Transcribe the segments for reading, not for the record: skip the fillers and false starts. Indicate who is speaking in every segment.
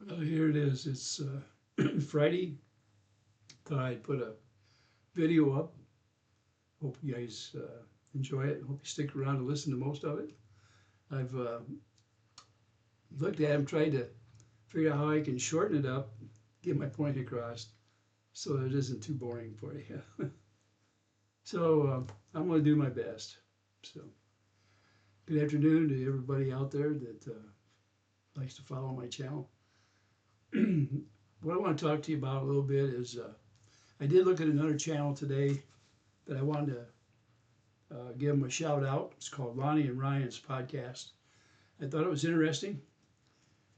Speaker 1: Well, here it is. It's Friday. Thought I'd put a video up. Hope you guys enjoy it. Hope you stick around to listen to most of it. I've looked at them, tried to figure out how I can shorten it up, get my point across, so that it isn't too boring for you. So I'm going to do my best. So good afternoon to everybody out there that likes to follow my channel. What I want to talk to you about a little bit is I did look at another channel today that I wanted to give them a shout out. It's called Lonnie and Ryan's Podcast. I thought it was interesting.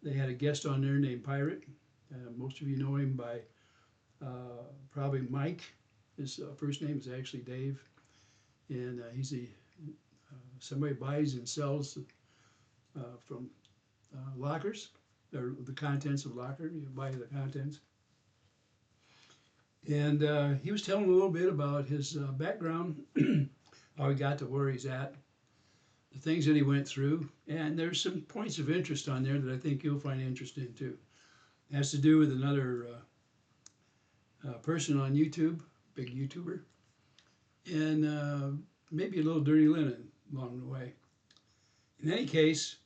Speaker 1: They had a guest on there named Pirate. Most of you know him by probably Mike. His first name is actually Dave. And he's somebody buys and sells from lockers, or the contents of locker. You buy the contents. And he was telling a little bit about his background, how he got to where he's at, the things that he went through, and there's some points of interest on there that I think you'll find interesting too. It has to do with another person on YouTube, big YouTuber, and maybe a little dirty linen along the way. In any case,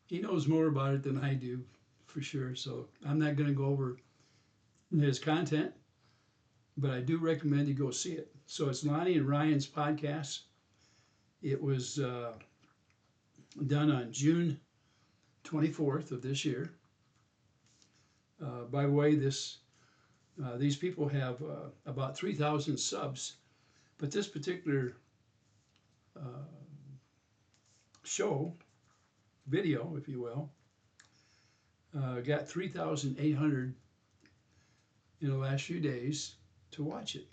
Speaker 1: he knows more about it than I do, for sure, so I'm not going to go over his content, but I do recommend you go see it. So it's Lonnie and Ryan's Podcast. It was done on June 24th of this year. By the way, these people have about 3,000 subs, but this particular show, video, if you will, got 3,800 in the last few days to watch it.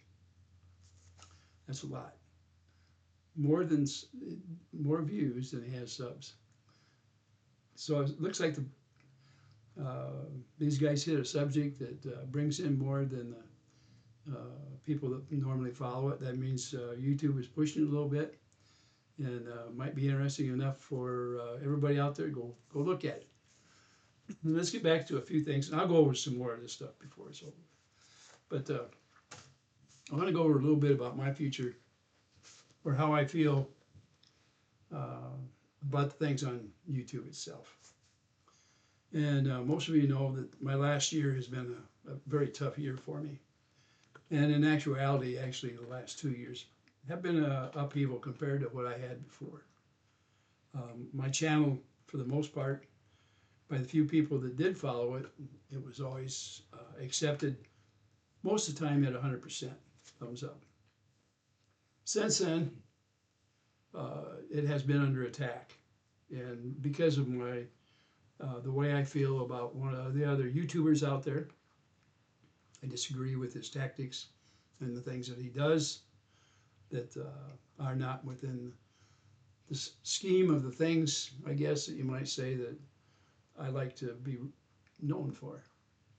Speaker 1: That's a lot. More views than he has subs. So it looks like these guys hit a subject that brings in more than the people that normally follow it. That means YouTube is pushing it a little bit, and might be interesting enough for everybody out there. Go look at it. And let's get back to a few things, and I'll go over some more of this stuff before it's over. But I want to go over a little bit about my future, or how I feel about the things on YouTube itself. And most of you know that my last year has been a very tough year for me. And in actuality, actually, the last 2 years have been an upheaval compared to what I had before. My channel, for the most part, by the few people that did follow it, it was always accepted most of the time at 100% thumbs up. Since then, it has been under attack, and because of my the way I feel about one of the other YouTubers out there, I disagree with his tactics and the things that he does that are not within the scheme of the things, I guess, that you might say that I like to be known for.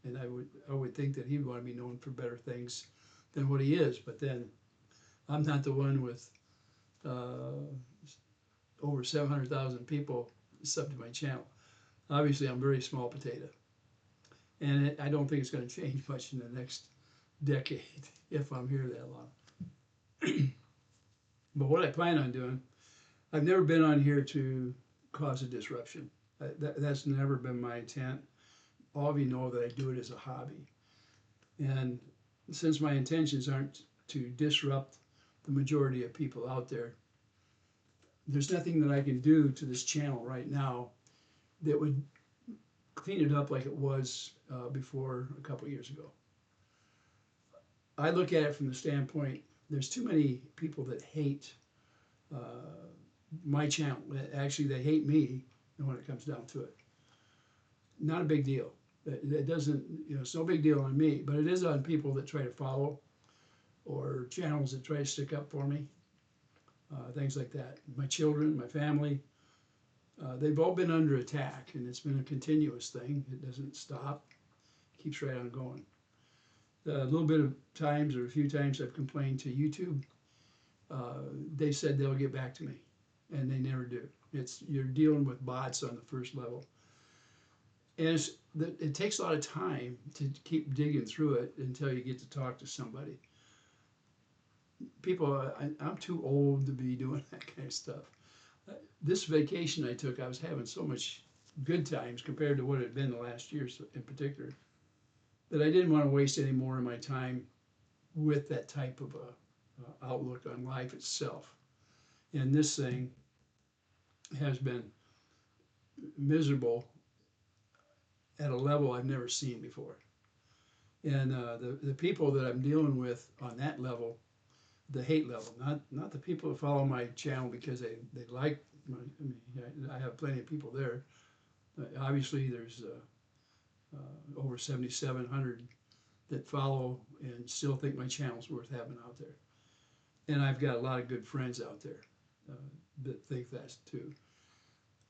Speaker 1: And I would think that he'd want to be known for better things than what he is, but then I'm not the one with over 700,000 people sub to my channel. Obviously, I'm very small potato, and I don't think it's going to change much in the next decade if I'm here that long. But what I plan on doing, I've never been on here to cause a disruption. That's never been my intent. All of you know that I do it as a hobby. And since my intentions aren't to disrupt the majority of people out there, there's nothing that I can do to this channel right now that would clean it up like it was before a couple years ago. I look at it from the standpoint, there's too many people that hate my channel. Actually, they hate me when it comes down to it. Not a big deal. It doesn't, it's no big deal on me, but it is on people that try to follow, or channels that try to stick up for me, things like that. My children, my family, they've all been under attack, and it's been a continuous thing. It doesn't stop. It keeps right on going. A little bit of times, or a few times, I've complained to YouTube. They said they'll get back to me, and they never do. You're dealing with bots on the first level. And it takes a lot of time to keep digging through it until you get to talk to somebody. People, I'm too old to be doing that kind of stuff. This vacation I took, I was having so much good times compared to what it had been the last years in particular, that I didn't want to waste any more of my time with that type of a outlook on life itself. And this thing has been miserable at a level I've never seen before. And the people that I'm dealing with on that level, the hate level, not the people that follow my channel because they like my, I have plenty of people there. Obviously, there's over 7,700 that follow and still think my channel's worth having out there. And I've got a lot of good friends out there that think that too.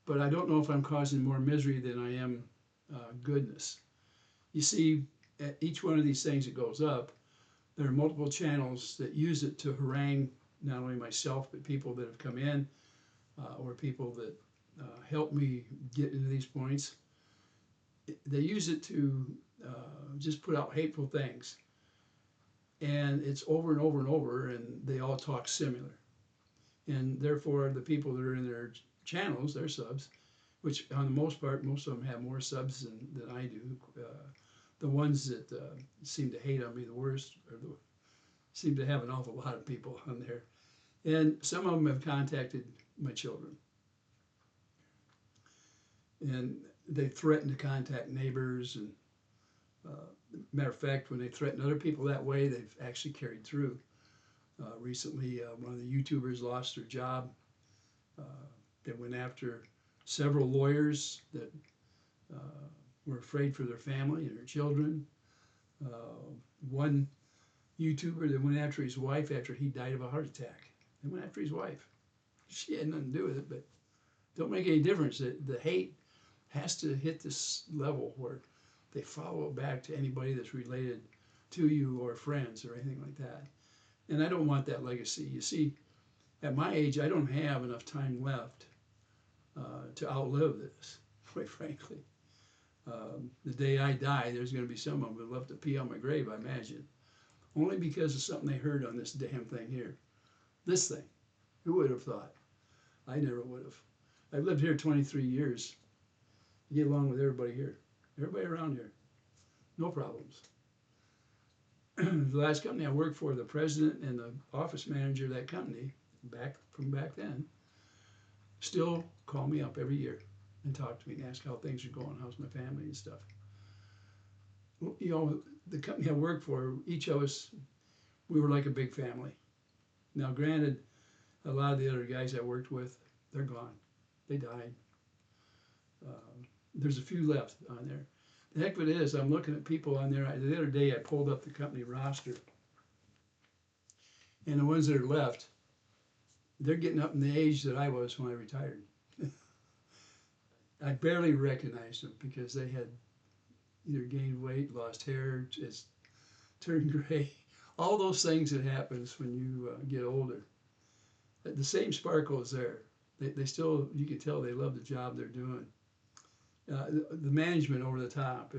Speaker 1: But I don't know if I'm causing more misery than I am goodness. You see, at each one of these things that goes up, there are multiple channels that use it to harangue not only myself, but people that have come in or people that help me get into these points. They use it to just put out hateful things. And it's over and over and over, and they all talk similar. And therefore, the people that are in their channels, their subs, which on the most part, most of them have more subs than I do. The ones that seem to hate on me the worst seem to have an awful lot of people on there. And some of them have contacted my children. And they threaten to contact neighbors. And matter of fact, when they threaten other people that way, they've actually carried through. Recently, one of the YouTubers lost their job. They went after several lawyers that were afraid for their family and their children. One YouTuber that went after his wife after he died of a heart attack. They went after his wife. She had nothing to do with it, but it don't make any difference. The hate has to hit this level where they follow it back to anybody that's related to you or friends or anything like that. And I don't want that legacy. You see, at my age, I don't have enough time left to outlive this, quite frankly. The day I die, there's going to be someone who would love to pee on my grave, I imagine. Only because of something they heard on this damn thing here. This thing. Who would have thought? I never would have. I've lived here 23 years. I get along with everybody here. Everybody around here. No problems. The last company I worked for, the president and the office manager of that company, from back then, still call me up every year and talk to me and ask how things are going, how's my family and stuff. You know, the company I worked for, each of us, we were like a big family. Now, granted, a lot of the other guys I worked with, they're gone. They died. There's a few left on there. The heck of it is, I'm looking at people on there. The other day, I pulled up the company roster. And the ones that are left, they're getting up in the age that I was when I retired. I barely recognized them because they had either gained weight, lost hair, just turned gray. All those things that happens when you get older. The same sparkle is there. They still, you can tell they love the job they're doing. The management over the top,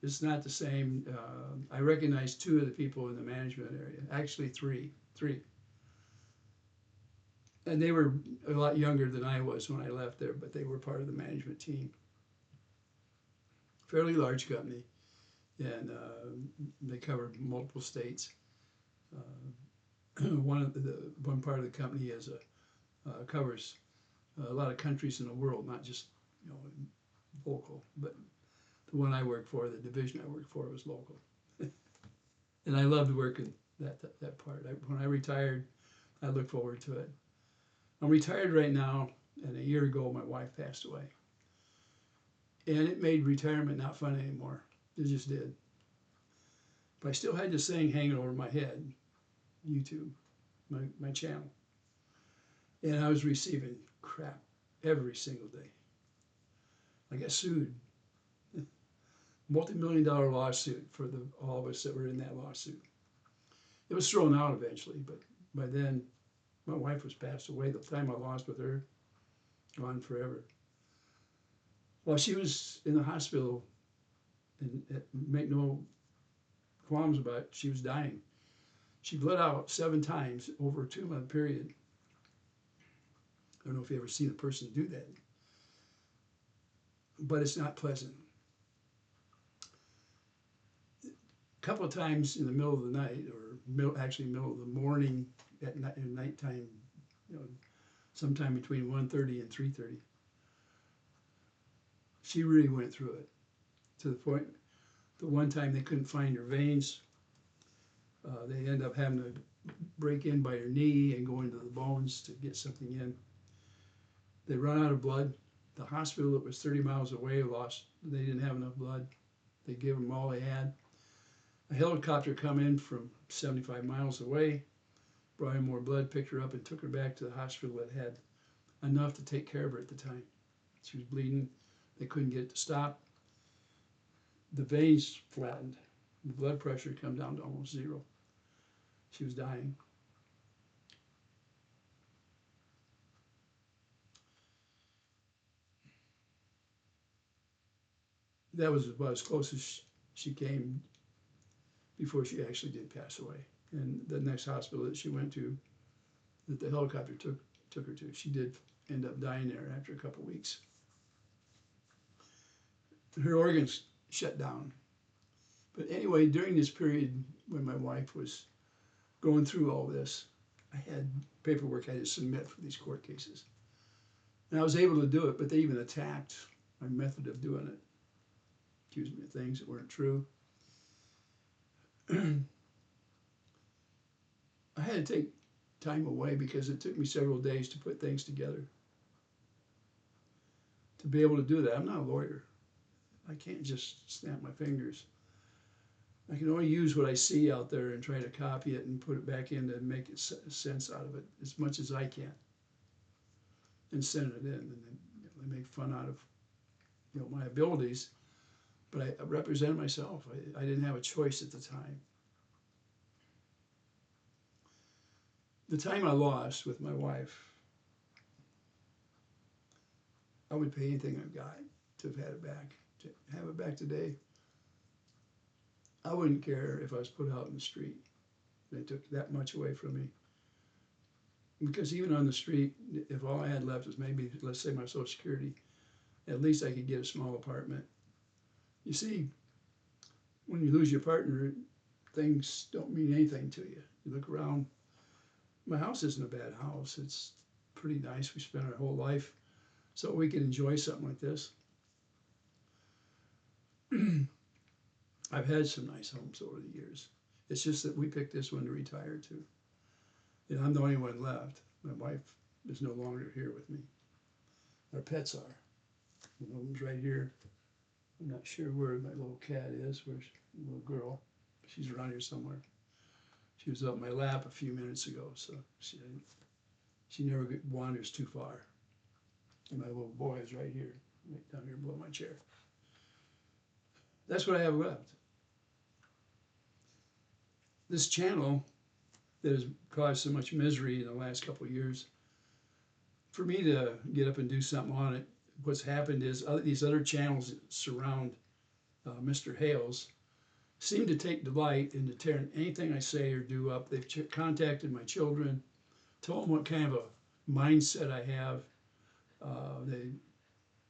Speaker 1: it's not the same. I recognize two of the people in the management area, actually three. And they were a lot younger than I was when I left there, but they were part of the management team. Fairly large company, and they covered multiple states. One part of the company is covers a lot of countries in the world, not just local, but the one I worked for, the division I worked for, was local. And I loved working that part. When I retired, I look forward to it. I'm retired right now, and a year ago my wife passed away. And it made retirement not fun anymore. It just did. But I still had this thing hanging over my head, YouTube, my channel. And I was receiving crap every single day. I got sued. Multi-million-dollar lawsuit for all of us that were in that lawsuit. It was thrown out eventually, but by then my wife was passed away. The time I lost with her, gone forever. While she was in the hospital, and make no qualms about it, she was dying. She bled out 7 times over a 2-month period. I don't know if you ever seen a person do that, but it's not pleasant. A couple of times in the middle of the night, or actually middle of the morning, at nighttime, you know, sometime between 1:30 and 3:30, she really went through it, to the point, the one time they couldn't find her veins. They ended up having to break in by her knee and go into the bones to get something in. They run out of blood. The hospital that was 30 miles away they didn't have enough blood. They gave them all they had. A helicopter come in from 75 miles away, brought in more blood, picked her up and took her back to the hospital that had enough to take care of her at the time. She was bleeding. They couldn't get it to stop. The veins flattened. The blood pressure come down to almost 0. She was dying. That was about as close as she came before she actually did pass away. And the next hospital that she went to, that the helicopter took her to, she did end up dying there after a couple of weeks. Her organs shut down. But anyway, during this period when my wife was going through all this, I had paperwork I had to submit for these court cases. And I was able to do it, but they even attacked my method of doing it. Accused me of things that weren't true. I had to take time away because it took me several days to put things together. To be able to do that, I'm not a lawyer. I can't just snap my fingers. I can only use what I see out there and try to copy it and put it back in and make sense out of it as much as I can, and send it in. And then they make fun out of my abilities, but I represent myself. I didn't have a choice at the time. The time I lost with my wife, I would pay anything I've got to have had it back, to have it back today. I wouldn't care if I was put out in the street. They took that much away from me. Because even on the street, if all I had left was maybe, let's say, my Social Security, at least I could get a small apartment. You see, when you lose your partner, things don't mean anything to you. You look around. My house isn't a bad house. It's pretty nice. We spent our whole life so we can enjoy something like this. I've had some nice homes over the years. It's just that we picked this one to retire to. And I'm the only one left. My wife is no longer here with me. Our pets are. One of them's right here. I'm not sure where my little cat is. Where's the little girl? She's around here somewhere. She was up my lap a few minutes ago, so she never wanders too far. And my little boy is right here, right down here below my chair. That's what I have left. This channel that has caused so much misery in the last couple of years, for me to get up and do something on it, what's happened is these other channels that surround Mr. Hales seem to take delight in tearing anything I say or do up. They've contacted my children, told them what kind of a mindset I have. They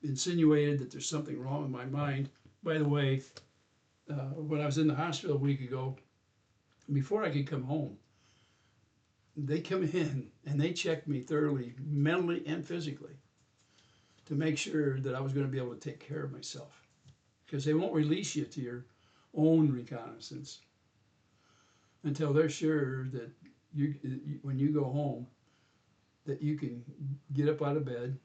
Speaker 1: insinuated that there's something wrong with my mind. By the way, when I was in the hospital a week ago, before I could come home, they come in and they checked me thoroughly, mentally and physically, to make sure that I was going to be able to take care of myself. Because they won't release you to your own reconnaissance until they're sure that when you go home, that you can get up out of bed,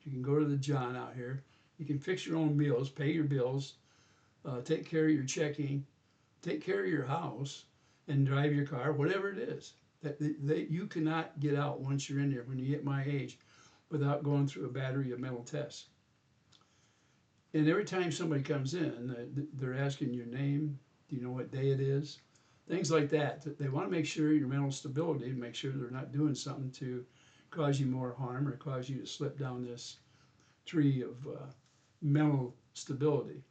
Speaker 1: you can go to the John out here, you can fix your own meals, pay your bills, take care of your checking, take care of your house, and drive your car, whatever it is. That you cannot get out once you're in there when you get my age without going through a battery of mental tests. And every time somebody comes in, they're asking your name, do you know what day it is? Things like that. They want to make sure your mental stability, make sure they're not doing something to cause you more harm or cause you to slip down this tree of mental stability.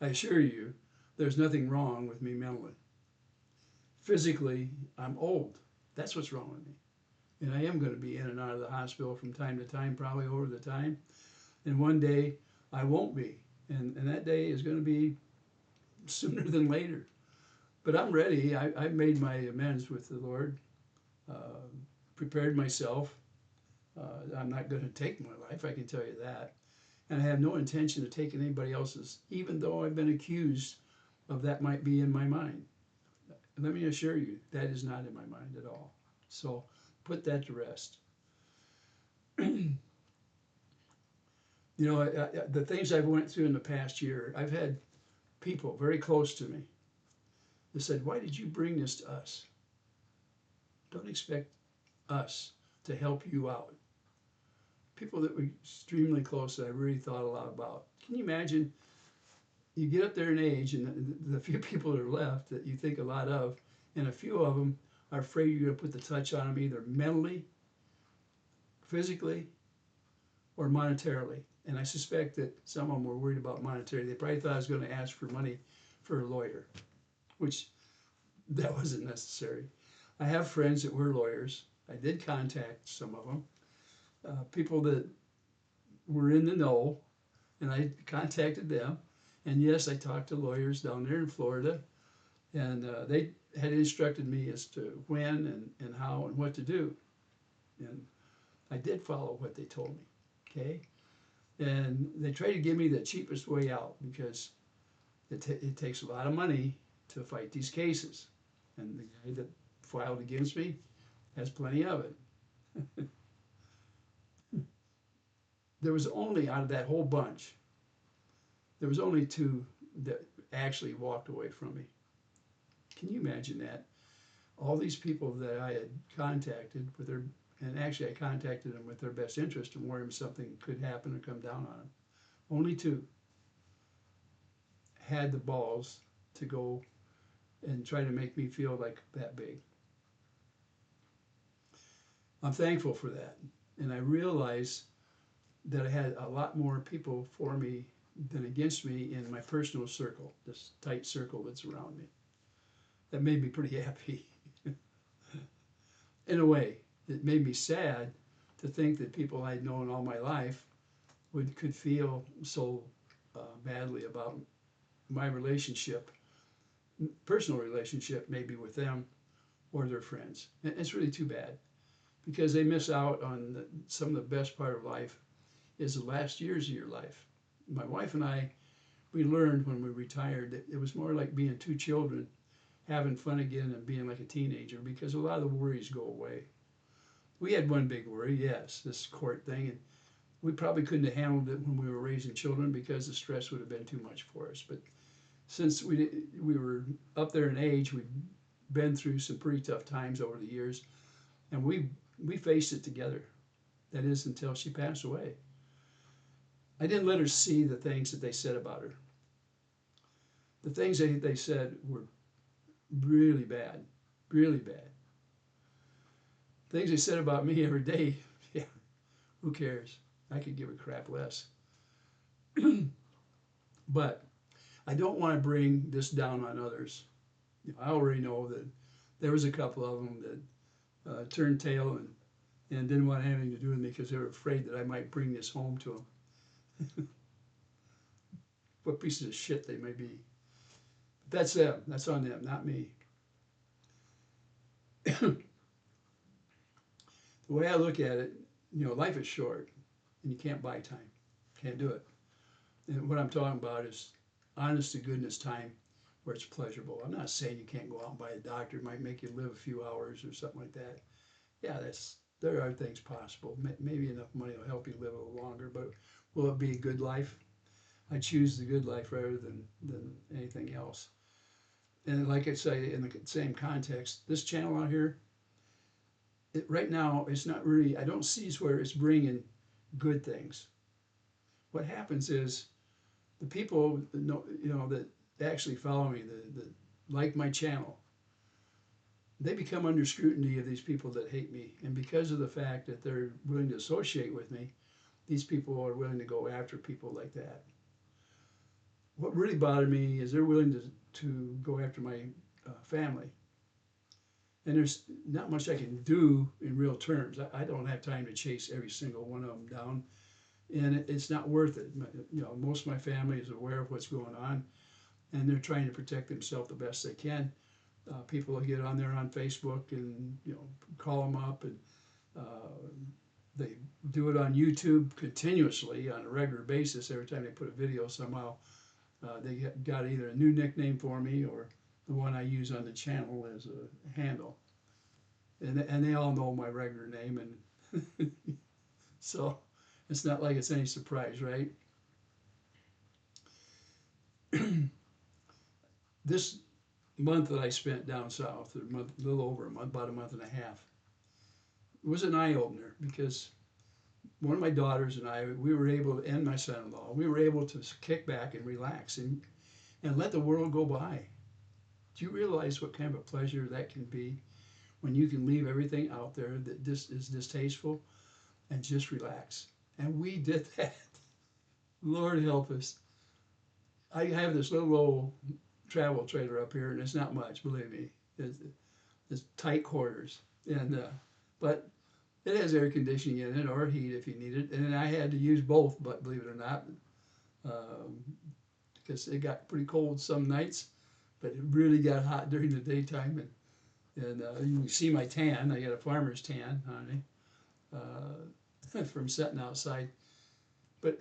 Speaker 1: I assure you, there's nothing wrong with me mentally. Physically, I'm old. That's what's wrong with me. And I am going to be in and out of the hospital from time to time, probably over the time. And one day, I won't be. And that day is going to be sooner than later. But I'm ready. I've made my amends with the Lord, uh, prepared myself. I'm not going to take my life, I can tell you that. And I have no intention of taking anybody else's, even though I've been accused of that might be in my mind. Let me assure you, that is not in my mind at all. So put that to rest. You know, the things I've went through in the past year, I've had people very close to me that said, "Why did you bring this to us? Don't expect us to help you out." People that were extremely close that I really thought a lot about. Can you imagine? You get up there in age, and the few people that are left that you think a lot of, and a few of them are afraid you're going to put the touch on them either mentally, physically, or monetarily. And I suspect that some of them were worried about monetary. They probably thought I was going to ask for money for a lawyer, which that wasn't necessary. I have friends that were lawyers. I did contact some of them, people that were in the know, and I contacted them. And yes, I talked to lawyers down there in Florida, and they had instructed me as to when and how and what to do. And I did follow what they told me, okay? And they tried to give me the cheapest way out because it takes a lot of money to fight these cases. And the guy that filed against me has plenty of it. There was only, out of that whole bunch, there was only two that actually walked away from me. Can you imagine that? All these people that I had contacted with their, and actually I contacted them with their best interest and warned them something could happen or come down on them. Only two had the balls to go and try to make me feel like that big. I'm thankful for that. And I realize that I had a lot more people for me than against me in my personal circle, this tight circle that's around me. That made me pretty happy. In a way, it made me sad to think that people I'd known all my life could feel so badly about my relationship, personal relationship, maybe with them or their friends. And it's really too bad because they miss out on some of the best part of life is the last years of your life. My wife and I, we learned when we retired that it was more like being two children, having fun again and being like a teenager because a lot of the worries go away. We had one big worry, yes, this court thing, and we probably couldn't have handled it when we were raising children because the stress would have been too much for us. But since we were up there in age, we've been through some pretty tough times over the years, and we faced it together. That is until she passed away. I didn't let her see the things that they said about her. The things they said were really bad, really bad. Things they said about me every day, yeah, who cares? I could give a crap less. But I don't want to bring this down on others. I already know that there was a couple of them that turned tail and didn't want anything to do with me because they were afraid that I might bring this home to them. What pieces of shit they may be. But that's them. That's on them, not me. The way I look at it, life is short and you can't buy time. Can't do it. And what I'm talking about is honest to goodness time where it's pleasurable. I'm not saying you can't go out and buy a doctor. It might make you live a few hours or something like that. Yeah, there are things possible. Maybe enough money will help you live a little longer, but will it be a good life? I choose the good life rather than anything else. And like I say, in the same context, this channel out here, right now, it's not really, I don't see where it's bringing good things. What happens is the people that that actually follow me, that like my channel, they become under scrutiny of these people that hate me. And because of the fact that they're willing to associate with me, these people are willing to go after people like that. What really bothered me is they're willing to go after my family. And there's not much I can do in real terms. I don't have time to chase every single one of them down, and it's not worth it. You know, most of my family is aware of what's going on, and they're trying to protect themselves the best they can. People will get on there on Facebook and call them up, and they do it on YouTube continuously on a regular basis. Every time they put a video, somehow they got either a new nickname for me or the one I use on the channel as a handle. And they all know my regular name, and so it's not like it's any surprise, right? This month that I spent down south, a little over a month, about a month and a half, was an eye-opener because one of my daughters and I, we were able, and my son-in-law, we were able to kick back and relax and let the world go by. Do you realize what kind of a pleasure that can be when you can leave everything out there that is distasteful and just relax? And we did that. Lord help us. I have this little old travel trailer up here, and it's not much, believe me. It's tight quarters, and but it has air conditioning in it or heat if you need it. And I had to use both, but believe it or not, because it got pretty cold some nights, but it really got hot during the daytime. And you can see my tan. I got a farmer's tan on me from sitting outside. But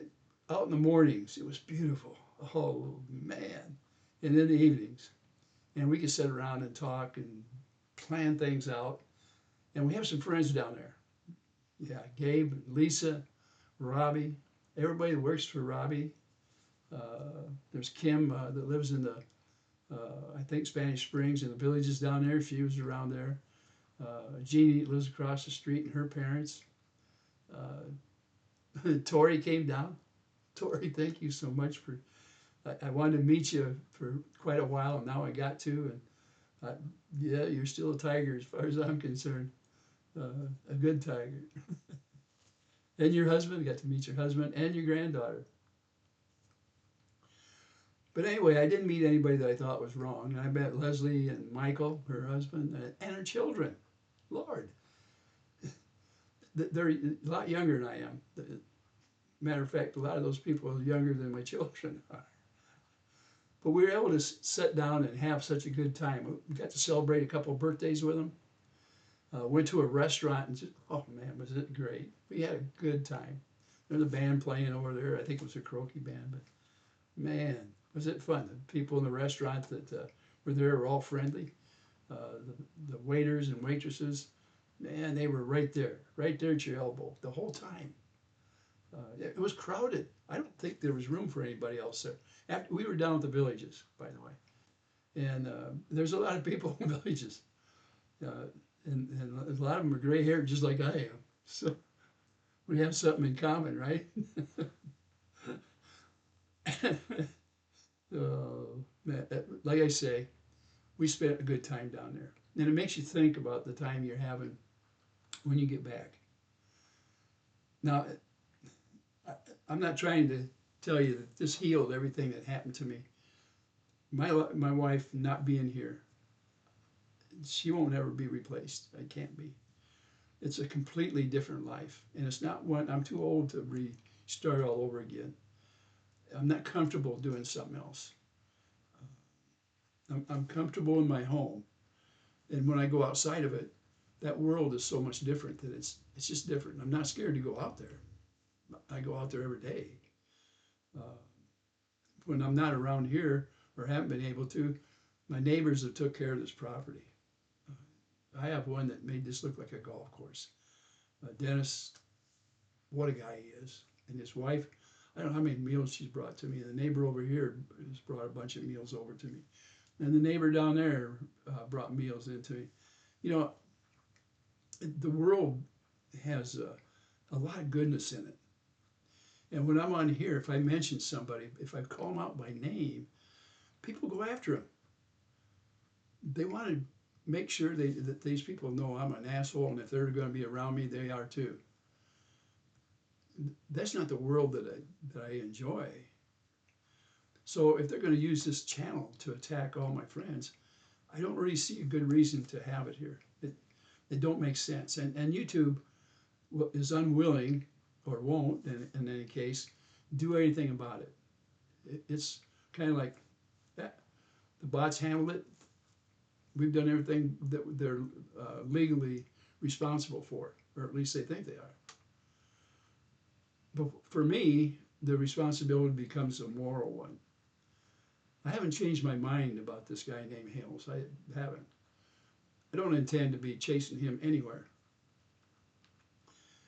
Speaker 1: out in the mornings, it was beautiful. Oh, man. And in the evenings. And we could sit around and talk and plan things out. And we have some friends down there. Yeah, Gabe, Lisa, Robbie, everybody that works for Robbie. There's Kim that lives in the, I think, Spanish Springs, and the villages down there. She was around there. Jeannie lives across the street, and her parents. Tori came down. Tori, thank you so much for. I wanted to meet you for quite a while, and now I got to. And yeah, you're still a tiger as far as I'm concerned. A good tiger. And your husband, got to meet your husband and your granddaughter. But anyway, I didn't meet anybody that I thought was wrong. I met Leslie and Michael, her husband, and her children. Lord, they're a lot younger than I am. Matter of fact, a lot of those people are younger than my children are. But we were able to sit down and have such a good time. We got to celebrate a couple of birthdays with them. Went to a restaurant and just, oh man, was it great. We had a good time. There's a band playing over there. I think it was a karaoke band, but man, was it fun. The people in the restaurant that were there were all friendly. The waiters and waitresses, man, they were right there at your elbow the whole time. It was crowded. I don't think there was room for anybody else there. After we were down at the villages, by the way, and there's a lot of people in villages, and a lot of them are gray-haired just like I am. So we have something in common, right? Man, like I say, we spent a good time down there, and it makes you think about the time you're having when you get back. Now, I'm not trying to tell you that this healed everything that happened to me. My wife not being here, she won't ever be replaced. I can't be. It's a completely different life, and it's not one. I'm too old to restart all over again. I'm not comfortable doing something else. I'm comfortable in my home, and when I go outside of it, that world is so much different that it's just different. I'm not scared to go out there. I go out there every day. Uh, when I'm not around here or haven't been able to, my neighbors have took care of this property. I have one that made this look like a golf course. Dennis, what a guy he is. And his wife, I don't know how many meals she's brought to me. The neighbor over here has brought a bunch of meals over to me. And the neighbor down there brought meals into me. You know, the world has a lot of goodness in it. And when I'm on here, if I mention somebody, if I call them out by name, people go after them. They want to make sure that these people know I'm an asshole, and if they're going to be around me, they are too. that's not the world that I enjoy. So if they're going to use this channel to attack all my friends, I don't really see a good reason to have it here. It don't make sense. And YouTube is unwilling, or won't in any case, do anything about it. It's kind of like that. The bots handled it. We've done everything that they're legally responsible for, or at least they think they are. But for me, the responsibility becomes a moral one. I haven't changed my mind about this guy named Hales. I haven't. I don't intend to be chasing him anywhere.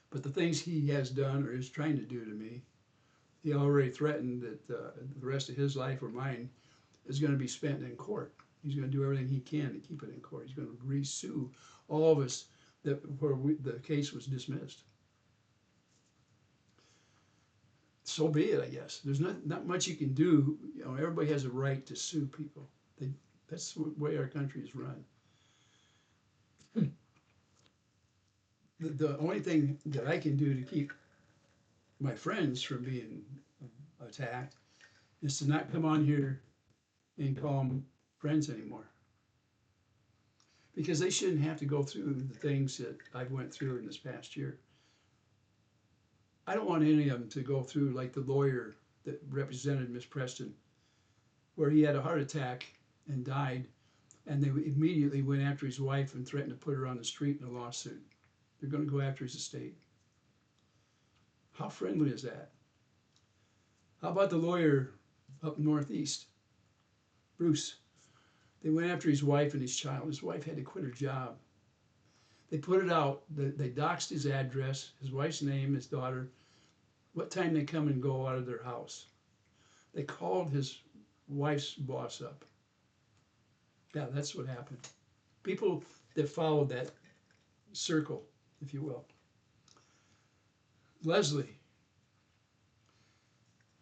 Speaker 1: But the things he has done or is trying to do to me, he already threatened that the rest of his life or mine is going to be spent in court. He's going to do everything he can to keep it in court. He's going to re-sue all of us where the case was dismissed. So be it, I guess. There's not much you can do. You know, everybody has a right to sue people. That's the way our country is run. The only thing that I can do to keep my friends from being attacked is to not come on here and call them friends anymore. Because they shouldn't have to go through the things that I've went through in this past year. I don't want any of them to go through like the lawyer that represented Miss Preston, where he had a heart attack and died, and they immediately went after his wife and threatened to put her on the street in a lawsuit. They're going to go after his estate. How friendly is that? How about the lawyer up northeast, Bruce? They went after his wife and his child. His wife had to quit her job. They put it out. They doxed his address, his wife's name, his daughter, what time they come and go out of their house. They called his wife's boss up. Yeah, that's what happened. People that followed that circle, if you will. Leslie,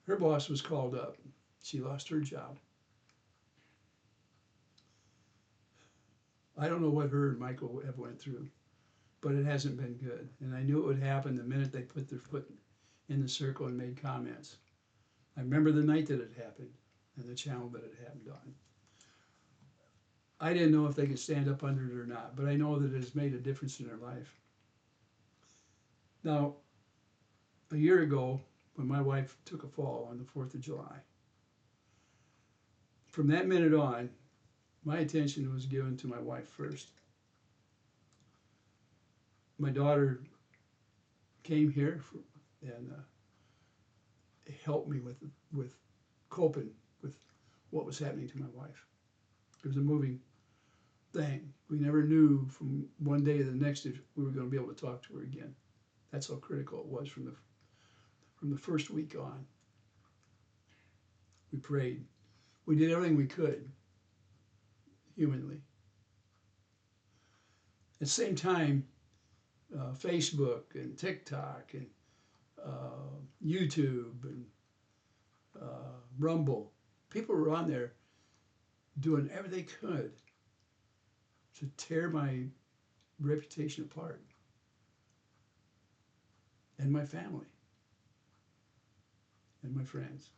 Speaker 1: her boss was called up. She lost her job. I don't know what her and Michael have went through, but it hasn't been good. And I knew it would happen the minute they put their foot in the circle and made comments. I remember the night that it happened and the channel that it happened on. I didn't know if they could stand up under it or not, but I know that it has made a difference in their life. Now, a year ago, when my wife took a fall on the 4th of July, from that minute on, my attention was given to my wife first. My daughter came here and helped me with coping with what was happening to my wife. It was a moving thing. We never knew from one day to the next if we were going to be able to talk to her again. That's how critical it was from the first week on. We prayed. We did everything we could, humanly. At the same time, Facebook and TikTok and YouTube and Rumble, people were on there doing everything they could to tear my reputation apart and my family and my friends.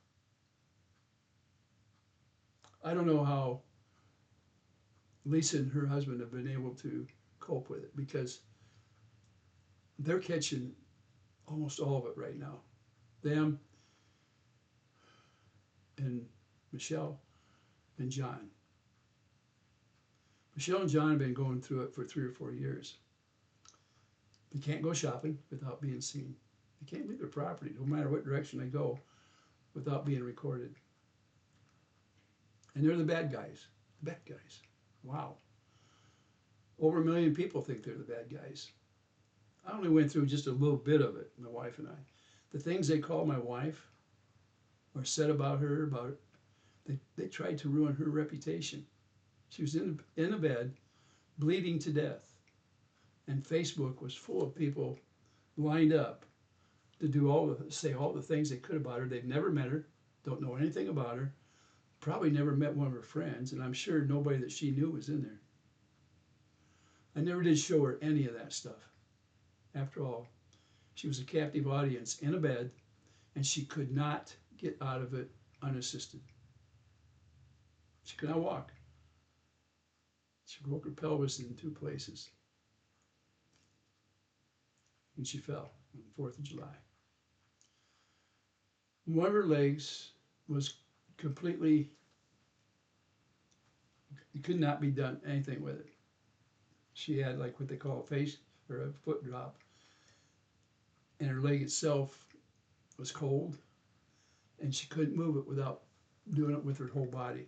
Speaker 1: I don't know how Lisa and her husband have been able to cope with it, because they're catching almost all of it right now. Them and Michelle and John. Michelle and John have been going through it for 3 or 4 years. They can't go shopping without being seen. They can't leave their property, no matter what direction they go, without being recorded. And they're the bad guys. The bad guys. Wow. Over 1 million people think they're the bad guys. I only went through just a little bit of it, my wife and I. The things they called my wife or said about her, they tried to ruin her reputation. She was in a bed, bleeding to death. And Facebook was full of people lined up to say all the things they could about her. They've never met her, don't know anything about her, probably never met one of her friends, and I'm sure nobody that she knew was in there. I never did show her any of that stuff. After all, She was a captive audience in a bed, and she could not get out of it unassisted. She could not walk. She broke her pelvis in 2 places, and she fell on the 4th of July. One of her legs was completely, it could not be done anything with it. She had like what they call a face or a foot drop, and her leg itself was cold, and she couldn't move it without doing it with her whole body.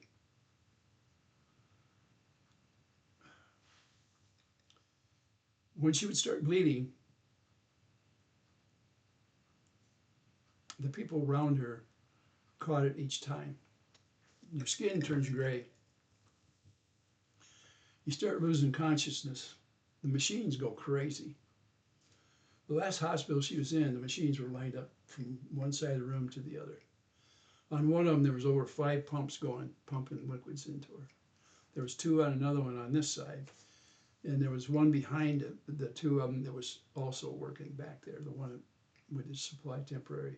Speaker 1: When she would start bleeding, the people around her caught it each time. Your skin turns gray. You start losing consciousness. The machines go crazy. The last hospital she was in, the machines were lined up from one side of the room to the other. On one of them, there was over 5 pumps going, pumping liquids into her. There was 2 on another one on this side, and there was one behind it, the 2 of them that was also working back there, the one with the supply temporary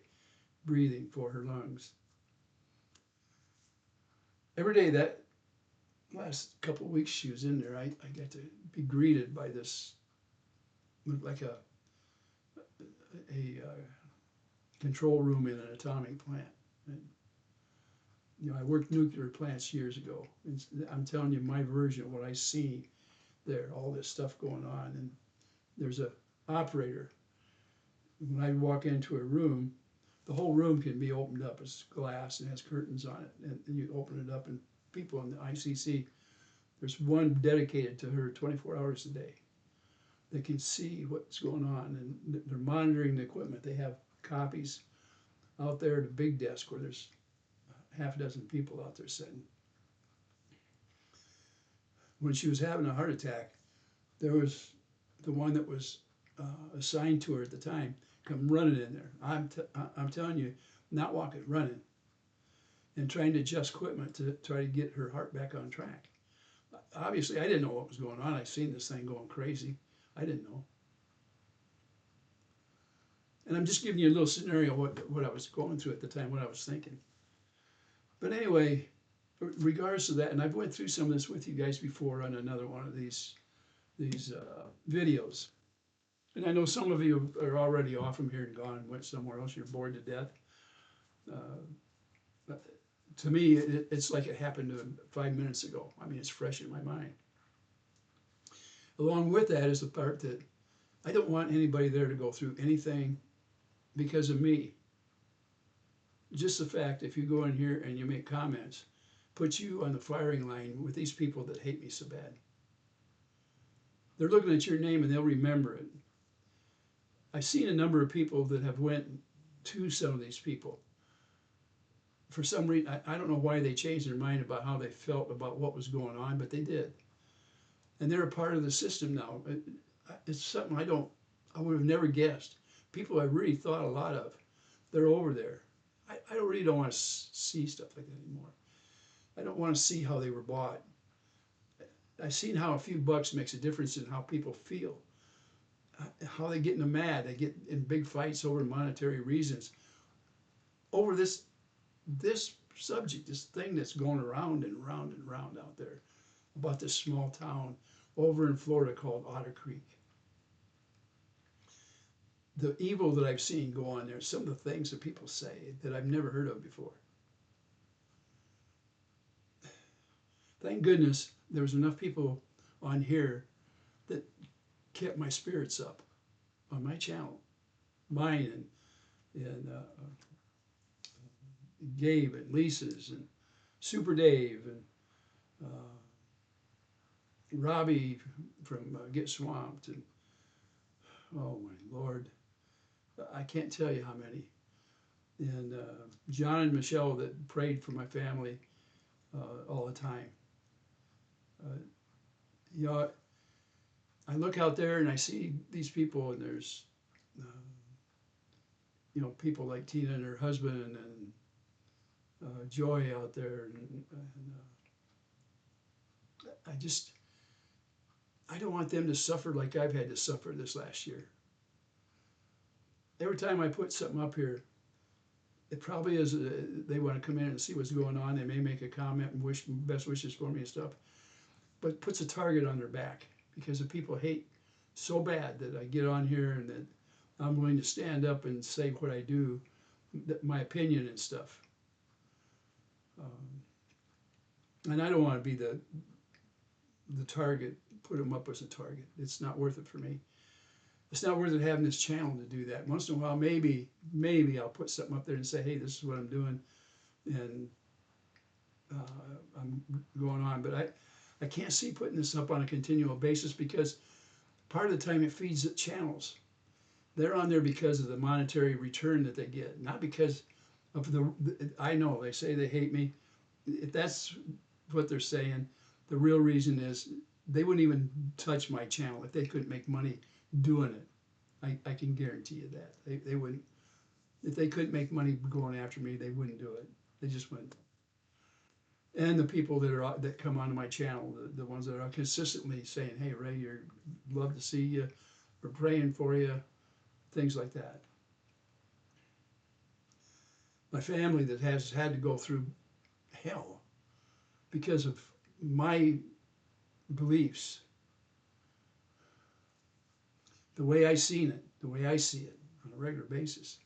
Speaker 1: breathing for her lungs. Every day that last couple of weeks she was in there, I got to be greeted by this, looked like a control room in an atomic plant. And, you know, I worked nuclear plants years ago, and I'm telling you my version of what I see there, all this stuff going on. And there's a operator. When I walk into a room, the whole room can be opened up. It's glass and has curtains on it, and you open it up, and people in the ICC, there's one dedicated to her 24 hours a day. They can see what's going on, and they're monitoring the equipment. They have copies out there at a big desk where there's half a dozen people out there sitting. When she was having a heart attack, there was the one that was assigned to her at the time come running in there. I'm telling you, not walking, running, and trying to adjust equipment to try to get her heart back on track. Obviously, I didn't know what was going on. I seen this thing going crazy. I didn't know. And I'm just giving you a little scenario of what I was going through at the time, what I was thinking. But anyway, regardless of that, and I've went through some of this with you guys before on another one of these videos. And I know some of you are already off from here and gone and went somewhere else. You're bored to death. To me, it's like it happened 5 minutes ago. I mean, it's fresh in my mind. Along with that is the part that I don't want anybody there to go through anything because of me. Just the fact, if you go in here and you make comments, puts you on the firing line with these people that hate me so bad. They're looking at your name and they'll remember it. I've seen a number of people that have went to some of these people. For some reason, I don't know why they changed their mind about how they felt about what was going on, but they did. And they're a part of the system now. It's something I would have never guessed. People I really thought a lot of, they're over there. I really don't want to see stuff like that anymore. I don't want to see how they were bought. I've seen how a few bucks makes a difference in how people feel. How they get in mad. They get in big fights over monetary reasons. Over this subject, this thing that's going around and round and round out there about this small town over in Florida called Otter Creek. The evil that I've seen go on there, some of the things that people say that I've never heard of before. Thank goodness there was enough people on here that kept my spirits up on my channel, mine and Gabe and Lisa's and Super Dave and Robbie from Get Swamped, and oh my Lord, I can't tell you how many. And John and Michelle that prayed for my family all the time. You know, I look out there and I see these people, and there's, you know, people like Tina and her husband and Joy out there, and I don't want them to suffer like I've had to suffer this last year. every time I put something up here, it probably is, they want to come in and see what's going on. They may make a comment and wish best wishes for me and stuff, but it puts a target on their back because the people hate so bad that I get on here and that I'm willing to stand up and say what I do, my opinion and stuff. And I don't want to be the target, put them up as a target. It's not worth it for me. It's not worth it having this channel to do that. Once in a while, maybe I'll put something up there and say, hey, this is what I'm doing, and I'm going on. But I can't see putting this up on a continual basis because part of the time it feeds the channels. They're on there because of the monetary return that they get, not because of I know they say they hate me. If that's what they're saying, the real reason is they wouldn't even touch my channel if they couldn't make money doing it. I can guarantee you that. They wouldn't. If they couldn't make money going after me, they wouldn't do it. They just wouldn't. And the people that come onto my channel, the ones that are consistently saying, hey, Ray, you're love to see you, we're praying for you, things like that. My family that has had to go through hell because of my beliefs, the way I seen it, the way I see it on a regular basis,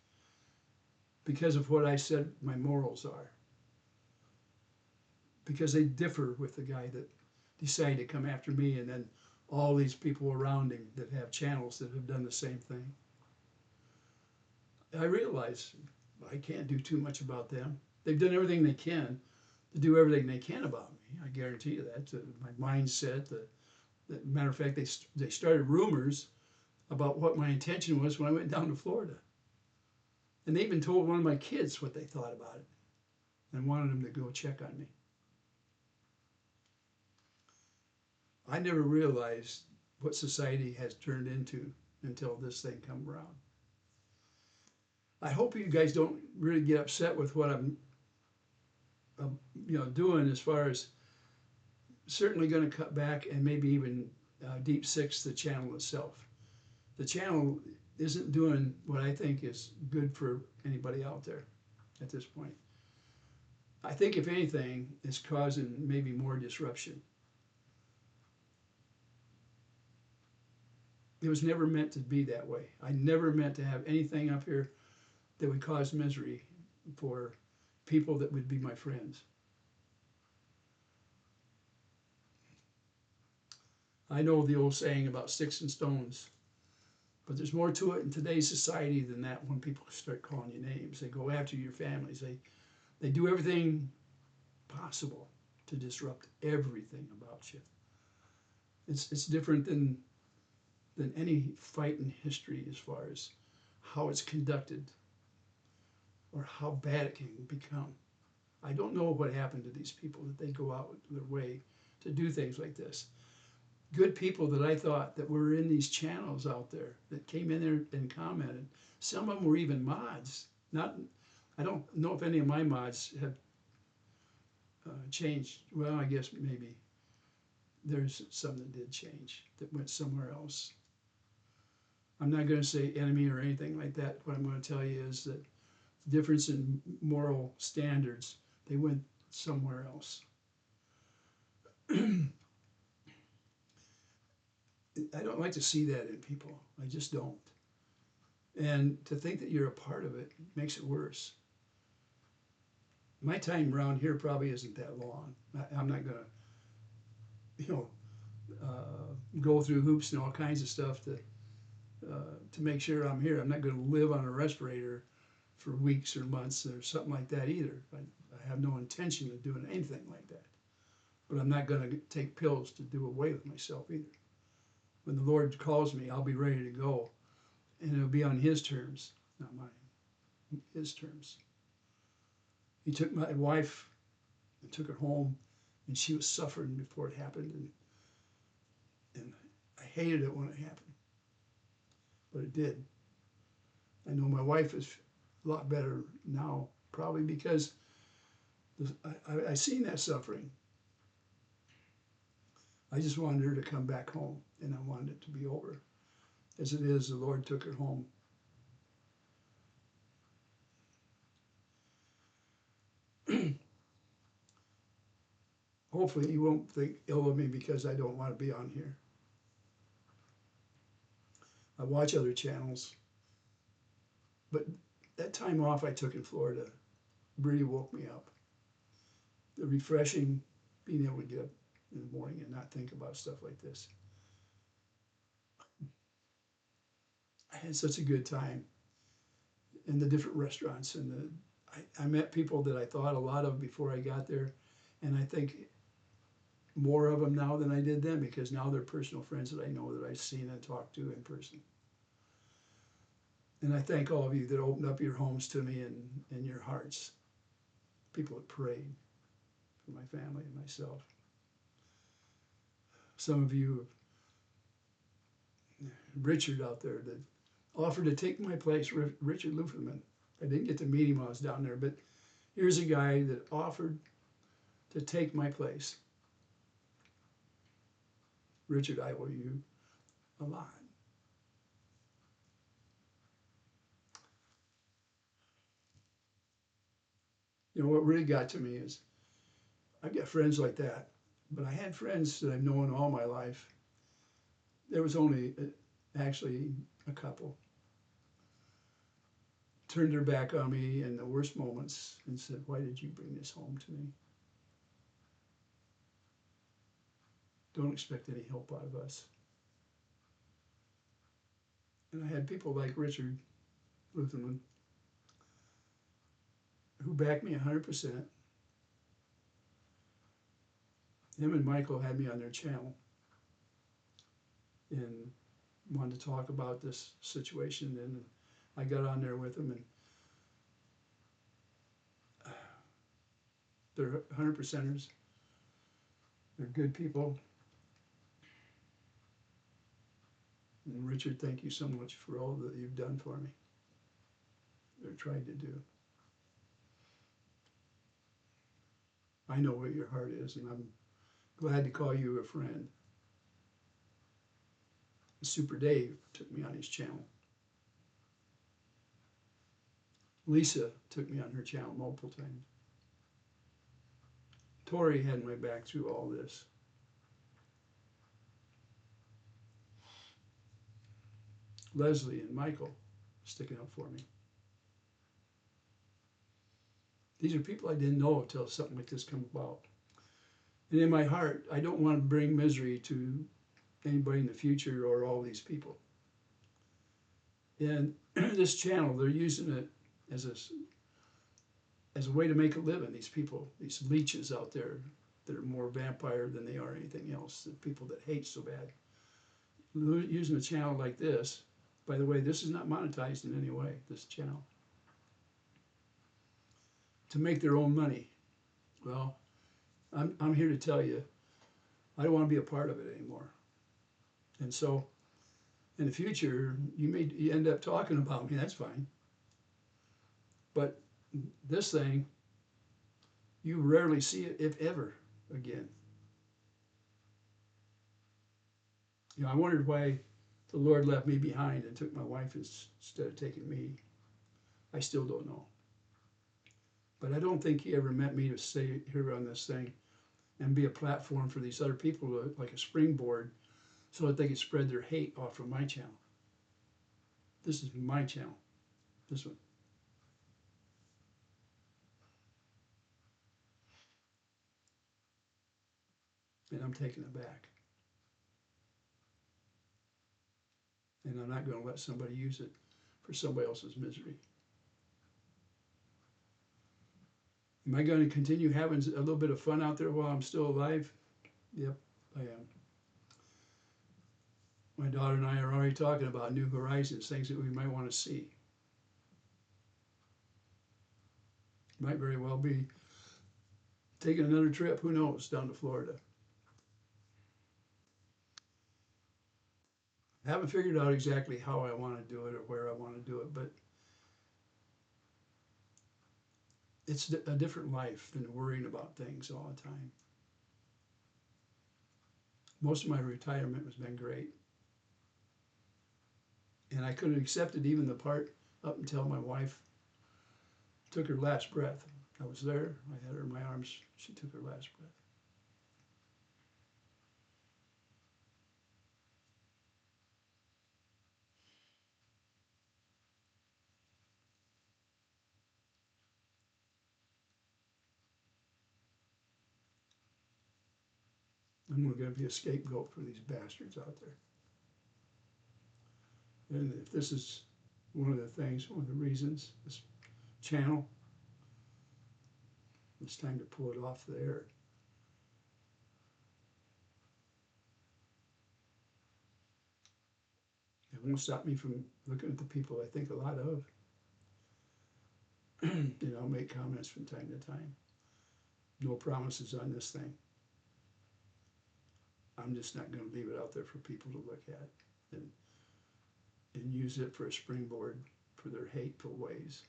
Speaker 1: because of what I said my morals are, because they differ with the guy that decided to come after me, and then all these people around him that have channels that have done the same thing. I realize I can't do too much about them. They've done everything they can to do everything they can about me. I guarantee you that. My mindset, matter of fact, they started rumors about what my intention was when I went down to Florida. And they even told one of my kids what they thought about it and wanted them to go check on me. I never realized what society has turned into until this thing come around. I hope you guys don't really get upset with what I'm doing, as far as certainly going to cut back and maybe even deep six the channel itself. The channel isn't doing what I think is good for anybody out there at this point. I think if anything, it's causing maybe more disruption. It was never meant to be that way. I never meant to have anything up here that would cause misery for people that would be my friends. I know the old saying about sticks and stones, but there's more to it in today's society than that. When people start calling you names, they go after your families. They do everything possible to disrupt everything about you. It's different than any fight in history as far as how it's conducted or how bad it can become. I don't know what happened to these people that they go out their way to do things like this. Good people that I thought that were in these channels out there that came in there and commented. Some of them were even mods. I don't know if any of my mods have changed. Well, I guess maybe there's some that did change, that went somewhere else. I'm not going to say enemy or anything like that. What I'm going to tell you is that the difference in moral standards, they went somewhere else. I don't like to see that in people. I just don't. And to think that you're a part of it makes it worse. My time around here probably isn't that long. I'm not going to, go through hoops and all kinds of stuff to make sure I'm here. I'm not going to live on a respirator for weeks or months or something like that either. I have no intention of doing anything like that. But I'm not going to take pills to do away with myself either. When the Lord calls me, I'll be ready to go. And it'll be on His terms, not mine. His terms. He took my wife and took her home, and she was suffering before it happened. And I hated it when it happened. But it did. I know my wife is a lot better now, probably because I seen that suffering. I just wanted her to come back home, and I wanted it to be over. As it is, the Lord took her home. hopefully you won't think ill of me because I don't want to be on here. I watch other channels, but that time off I took in Florida really woke me up. The refreshing, being able to get up in the morning and not think about stuff like this. I had such a good time in the different restaurants, and I met people that I thought a lot of before I got there, and I think more of them now than I did then, because now they're personal friends that I know that I've seen and talked to in person. And I thank all of you that opened up your homes to me and your hearts. People that prayed for my family and myself. Some of you, Richard out there, that offered to take my place, Richard Luferman. I didn't get to meet him while I was down there, but here's a guy that offered to take my place. Richard, I owe you a lot. You know, what really got to me is I've got friends like that, but I had friends that I've known all my life. There was only actually a couple. Turned their back on me in the worst moments and said, "Why did you bring this home to me? Don't expect any help out of us." And I had people like Richard Lutherman who backed me 100%. Him and Michael had me on their channel and wanted to talk about this situation, and I got on there with them, and they're 100%ers. They're good people. And Richard, thank you so much for all that you've done for me, or tried to do. I know what your heart is, and I'm glad to call you a friend. Super Dave took me on his channel. Lisa took me on her channel multiple times. Tori had my back through all this. Leslie and Michael sticking up for me. These are people I didn't know until something like this came about. And in my heart, I don't want to bring misery to anybody in the future or all these people. And this channel, they're using it as a way to make a living. These people, these leeches out there that are more vampire than they are anything else, the people that hate so bad. Using a channel like this, by the way, this is not monetized in any way, this channel, to make their own money. Well, I'm here to tell you, I don't want to be a part of it anymore. And so, in the future, you may end up talking about me, that's fine. But this thing, you rarely see it, if ever, again. You know, I wondered why the Lord left me behind and took my wife instead of taking me. I still don't know. But I don't think he ever meant me to stay here on this thing and be a platform for these other people, like a springboard, so that they could spread their hate off of my channel. This is my channel, this one. And I'm taking it back. And I'm not going to let somebody use it for somebody else's misery. Am I going to continue having a little bit of fun out there while I'm still alive? Yep, I am. My daughter and I are already talking about new horizons, things that we might want to see. Might very well be taking another trip, who knows, down to Florida. I haven't figured out exactly how I want to do it or where I want to do it, but it's a different life than worrying about things all the time. Most of my retirement has been great. And I could have accepted even the part up until my wife took her last breath. I was there, I had her in my arms, she took her last breath. I'm going to be a scapegoat for these bastards out there. And if this is one of the things, one of the reasons, this channel, it's time to pull it off the air. It won't stop me from looking at the people I think a lot of. And I'll make comments from time to time. No promises on this thing. I'm just not going to leave it out there for people to look at and use it for a springboard for their hateful ways.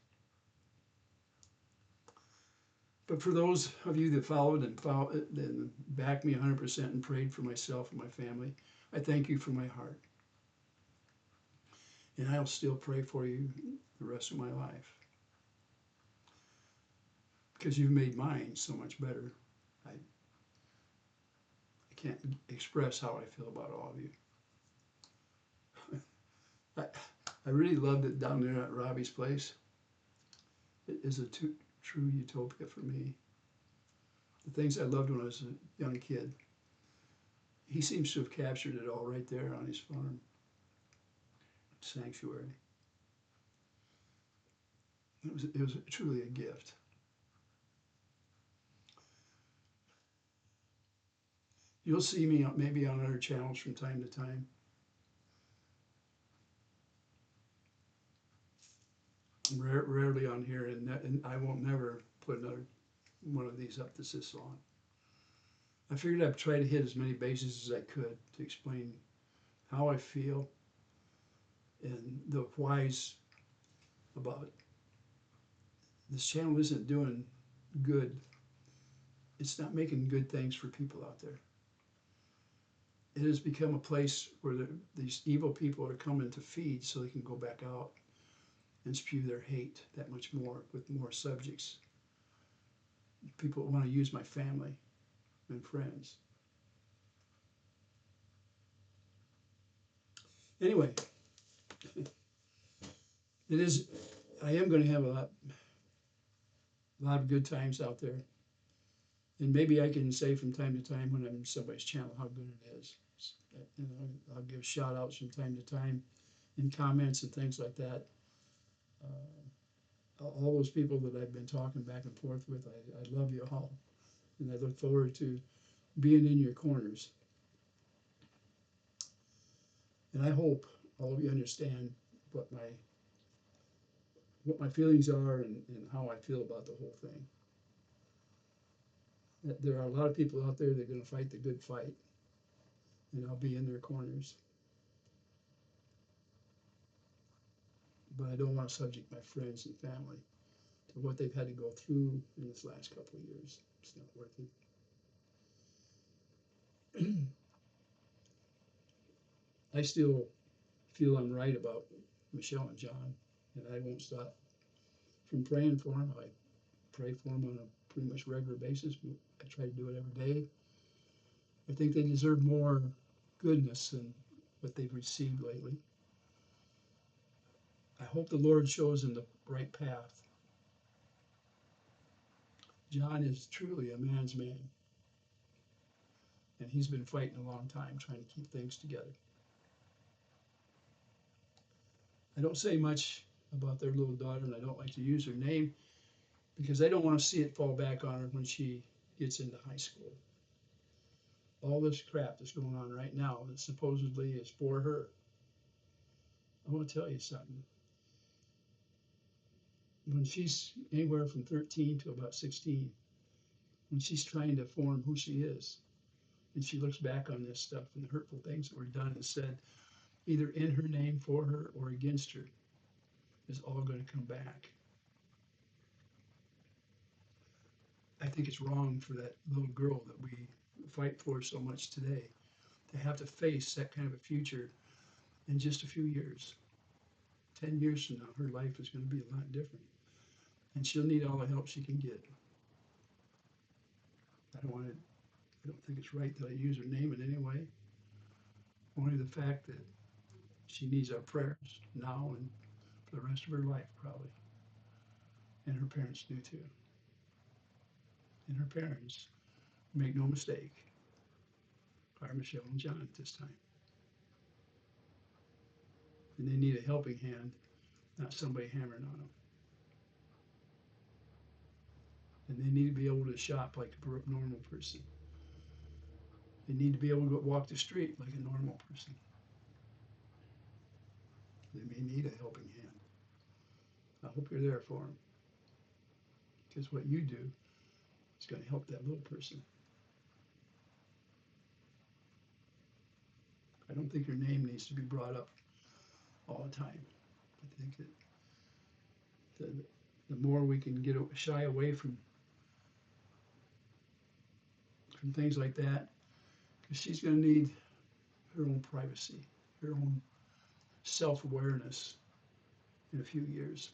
Speaker 1: But for those of you that followed and backed me 100% and prayed for myself and my family, I thank you from my heart. And I'll still pray for you the rest of my life. Because you've made mine so much better. I can't express how I feel about all of you. I really loved it down there at Robbie's place. It is a true utopia for me. The things I loved when I was a young kid, he seems to have captured it all right there on his farm. Sanctuary. It was truly a gift. You'll see me maybe on other channels from time to time. Rarely on here, and I won't never put another one of these up that's this long. I figured I'd try to hit as many bases as I could to explain how I feel and the whys about it. This channel isn't doing good. It's not making good things for people out there. It has become a place where these evil people are coming to feed so they can go back out and spew their hate that much more with more subjects. People want to use my family and friends. Anyway, I am going to have a lot of good times out there. And maybe I can say from time to time when I'm in somebody's channel how good it is. You know, I'll give shout outs from time to time in comments and things like that. All those people that I've been talking back and forth with, I love you all. And I look forward to being in your corners. And I hope all of you understand what my feelings are and how I feel about the whole thing. That there are a lot of people out there that are going to fight the good fight, and I'll be in their corners. But I don't want to subject my friends and family to what they've had to go through in this last couple of years. It's not worth it. I still feel I'm right about Michelle and John, and I won't stop from praying for them. I pray for them on a pretty much regular basis. I try to do it every day. I think they deserve more goodness than what they've received lately. I hope the Lord shows them the right path. John is truly a man's man, and he's been fighting a long time trying to keep things together. I don't say much about their little daughter, and I don't like to use her name because I don't want to see it fall back on her when she gets into high school. All this crap that's going on right now that supposedly is for her. I want to tell you something. When she's anywhere from 13 to about 16, when she's trying to form who she is, and she looks back on this stuff and the hurtful things that were done and said, either in her name, for her, or against her, is all going to come back. I think it's wrong for that little girl that we fight for so much today to have to face that kind of a future in just a few years. 10 years from now, her life is going to be a lot different. And she'll need all the help she can get. I don't think it's right that I use her name in any way. Only the fact that she needs our prayers now and for the rest of her life, probably. And her parents do too. And her parents, make no mistake, are Michelle and John at this time. And they need a helping hand, not somebody hammering on them. And they need to be able to shop like a normal person. They need to be able to go walk the street like a normal person. They may need a helping hand. I hope you're there for them. Because what you do is going to help that little person. I don't think your name needs to be brought up all the time. I think that the more we can get shy away from things like that, because she's going to need her own privacy, her own self-awareness in a few years.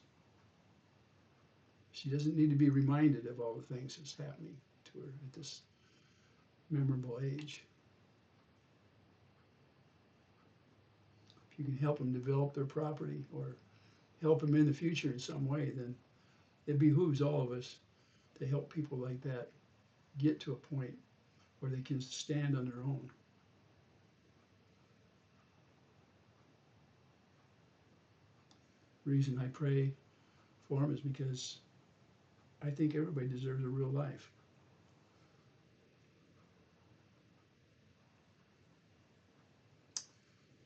Speaker 1: She doesn't need to be reminded of all the things that's happening to her at this memorable age. If you can help them develop their property or help them in the future in some way, then it behooves all of us to help people like that get to a point where they can stand on their own. The reason I pray for them is because I think everybody deserves a real life.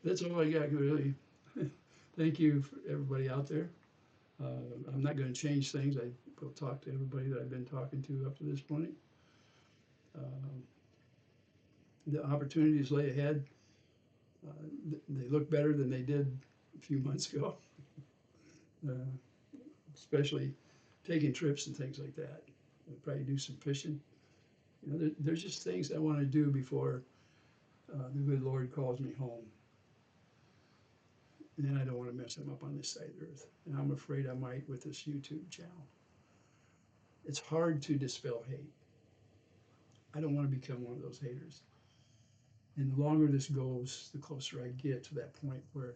Speaker 1: That's all I got, really. Thank you for everybody out there. I'm not going to change things. I will talk to everybody that I've been talking to up to this point. The opportunities lay ahead. They look better than they did a few months ago, especially taking trips and things like that. I'll probably do some fishing. You know, there's just things I want to do before the good Lord calls me home. And I don't want to mess him up on this side of the earth. And I'm afraid I might with this YouTube channel. It's hard to dispel hate. I don't want to become one of those haters. And the longer this goes, the closer I get to that point where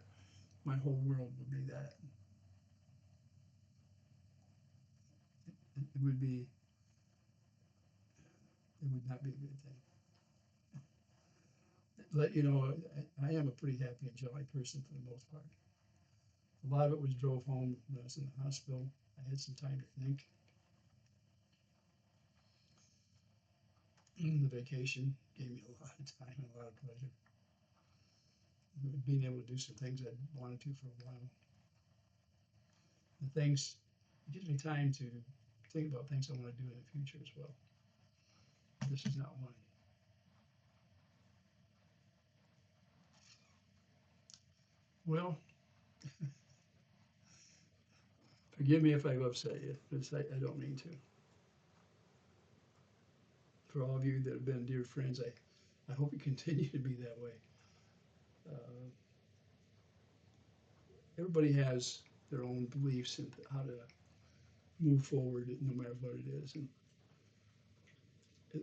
Speaker 1: my whole world will be that. It would be, it would not be a good thing. Let you know, I am a pretty happy and jolly person for the most part. A lot of it was drove home when I was in the hospital. I had some time to think. The vacation gave me a lot of time and a lot of pleasure. Being able to do some things I'd wanted to for a while. The things, it gives me time to think about things I want to do in the future as well. This is not one. Well, forgive me if I've upset you, because I don't mean to. For all of you that have been dear friends, I hope you continue to be that way. Everybody has their own beliefs and how to move forward no matter what it is. And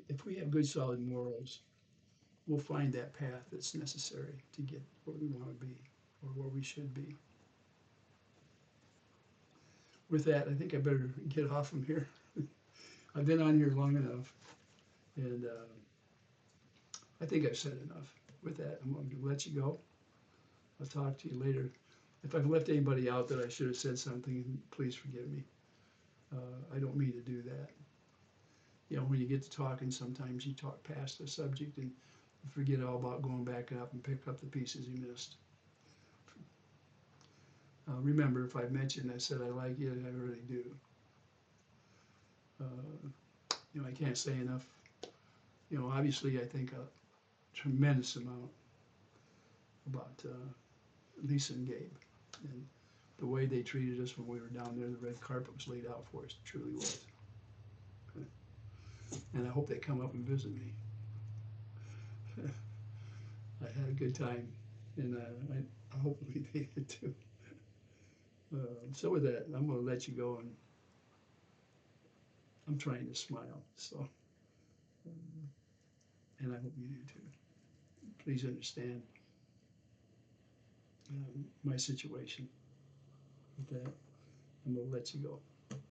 Speaker 1: if we have good solid morals, we'll find that path that's necessary to get where we want to be or where we should be. With that, I think I better get off from here. I've been on here long enough, and I think I've said enough. With that, I'm going to let you go. I'll talk to you later. If I've left anybody out that I should have said something, please forgive me. I don't mean to do that. You know, when you get to talking, sometimes you talk past the subject and you forget all about going back up and pick up the pieces you missed. Remember, if I mentioned I said I like you, I really do. You know, I can't say enough. You know, obviously, I think a tremendous amount about Lisa and Gabe and the way they treated us when we were down there. The red carpet was laid out for us. It truly was. Okay. And I hope they come up and visit me. I had a good time, and I hopefully they did too. So with that, I'm going to let you go, and I'm trying to smile. So, and I hope you do too. Please understand my situation. With that, I'm going to let you go.